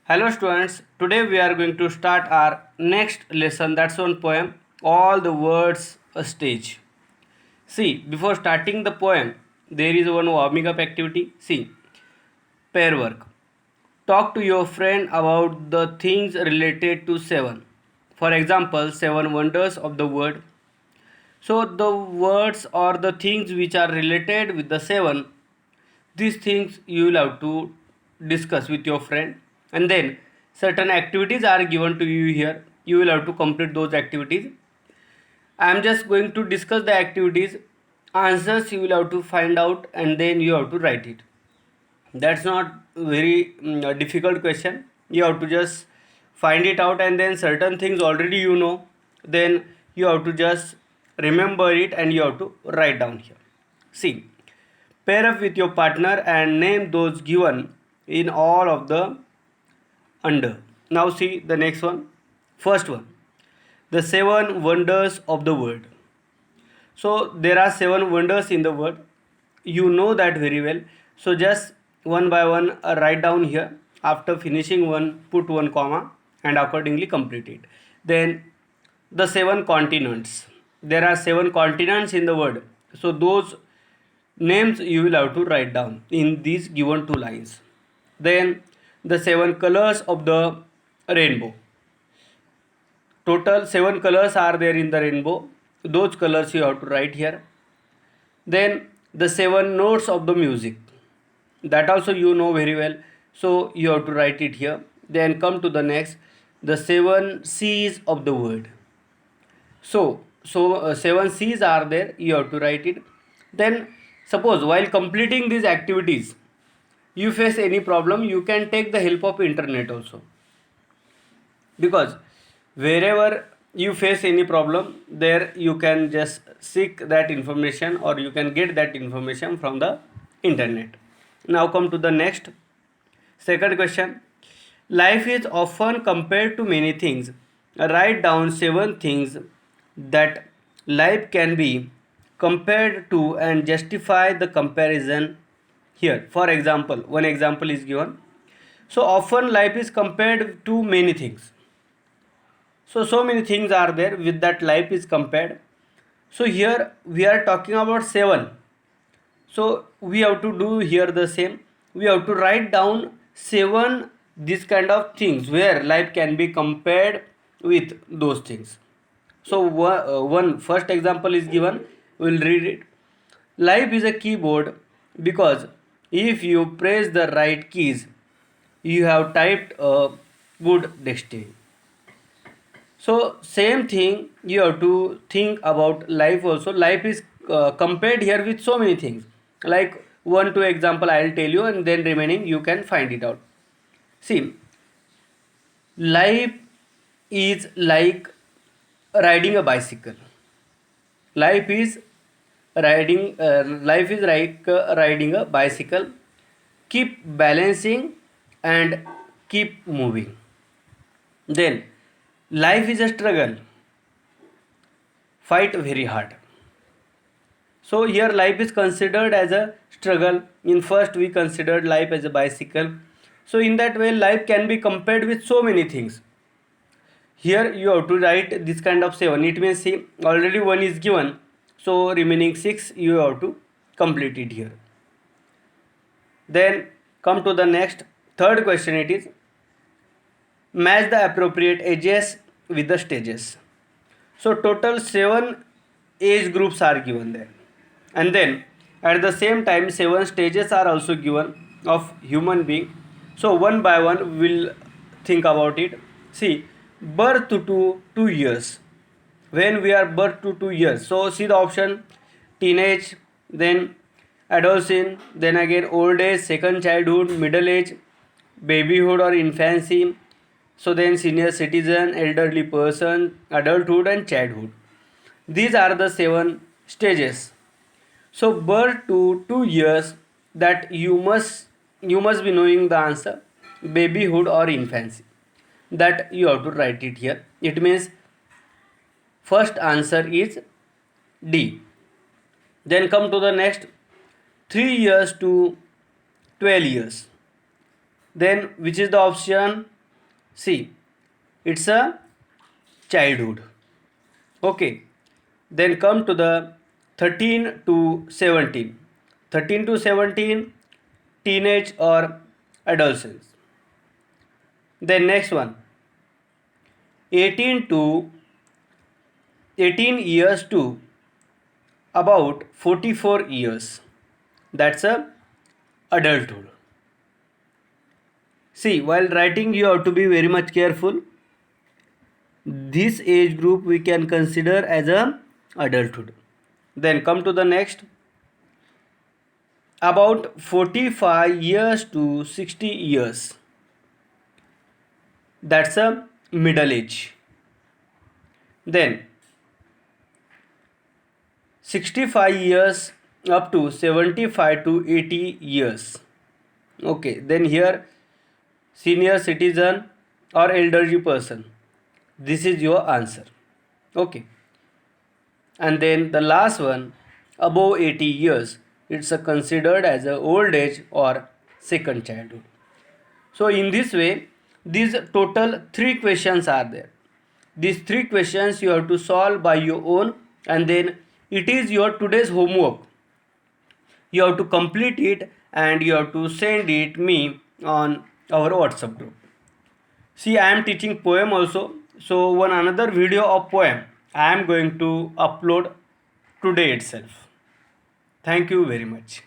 Hello students, today we are going to start our next lesson, that's one poem, All the Words a Stage. See, before starting the poem, there is one warming up activity. See, pair work. Talk to your friend about the things related to seven. For example, seven wonders of the world. So the words or the things which are related with the seven, these things you will have to discuss with your friend, and then certain activities are given to you here. You will have to complete those activities. I am just going to discuss the activities. Answers you will have to find out and then you have to write it. That's not very difficult question. You have to just find it out, and then certain things already you know, then you have to just remember it and you have to write down here. See, pair up with your partner and name those given in all of the under. Now see the next one. First one, the seven wonders of the world. So there are seven wonders in the world. You know that very well. So just one by one write down here. After finishing one, put one comma and accordingly complete it. Then the seven continents. There are seven continents in the world. So those names you will have to write down in these given two lines. Then the seven colors of the rainbow. Total seven colors are there in the rainbow. Those colors you have to write here. Then the seven notes of the music, that also you know very well, so you have to write it here. Then come to the next, the seven seas of the world. Seven seas are there, you have to write it. Then suppose while completing these activities you face any problem, you can take the help of internet also, because wherever you face any problem, there you can just seek that information or you can get that information from the internet. Now come to the next, second question. Life is often compared to many things. Write down seven things that life can be compared to and justify the comparison here. For example, one example is given. So often life is compared to many things. So many things are there with that life is compared. So here we are talking about seven. So we have to do here the same. We have to write down seven this kind of things where life can be compared with those things. So one first example is given. We'll read it. Life is a keyboard because if you press the right keys, you have typed a good destiny. So same thing you have to think about life also. Life is compared here with so many things. Like one two example I'll tell you, and then remaining you can find it out. See, life is like riding a bicycle. Life is life is like riding a bicycle. Keep balancing and keep moving. Then life is a struggle. Fight very hard. So here life is considered as a struggle. In first we considered life as a bicycle. So in that way life can be compared with so many things. Here you have to write this kind of seven. It means see, already one is given. So remaining six you have to complete it here. Then come to the next, third question. It is match the appropriate ages with the stages. So total seven age groups are given there, and then at the same time seven stages are also given of human being. So one by one we'll think about it. See, birth to 2 years. When we are birth to 2 years, so see the option: teenage, then adolescence, then again old age, second childhood, middle age, babyhood or infancy, so then senior citizen, elderly person, adulthood and childhood. These are the seven stages. So birth to 2 years, that you must be knowing the answer, babyhood or infancy, that you have to write it here. It means first answer is D. Then come to the next, 3 years to 12 years. Then which is the option? See, it's a childhood. Okay. Then come to the 13 to 17. 13 to 17, teenage or adolescence. Then next one, 18 to 18 years to about 44 years. That's a adulthood. See, while writing you have to be very much careful. This age group we can consider as a adulthood. Then come to the next, about 45 years to 60 years. That's a middle age. Then 65 years up to 75 to 80 years. Okay, then here senior citizen or elderly person. This is your answer. Okay. And then the last one, above 80 years, it's considered as a old age or second childhood. So in this way, these total 3 questions are there. These 3 questions you have to solve by your own, and then it is your today's homework. You have to complete it and you have to send it me on our WhatsApp group. See, I am teaching poem also. So one another video of poem I am going to upload today itself. Thank you very much.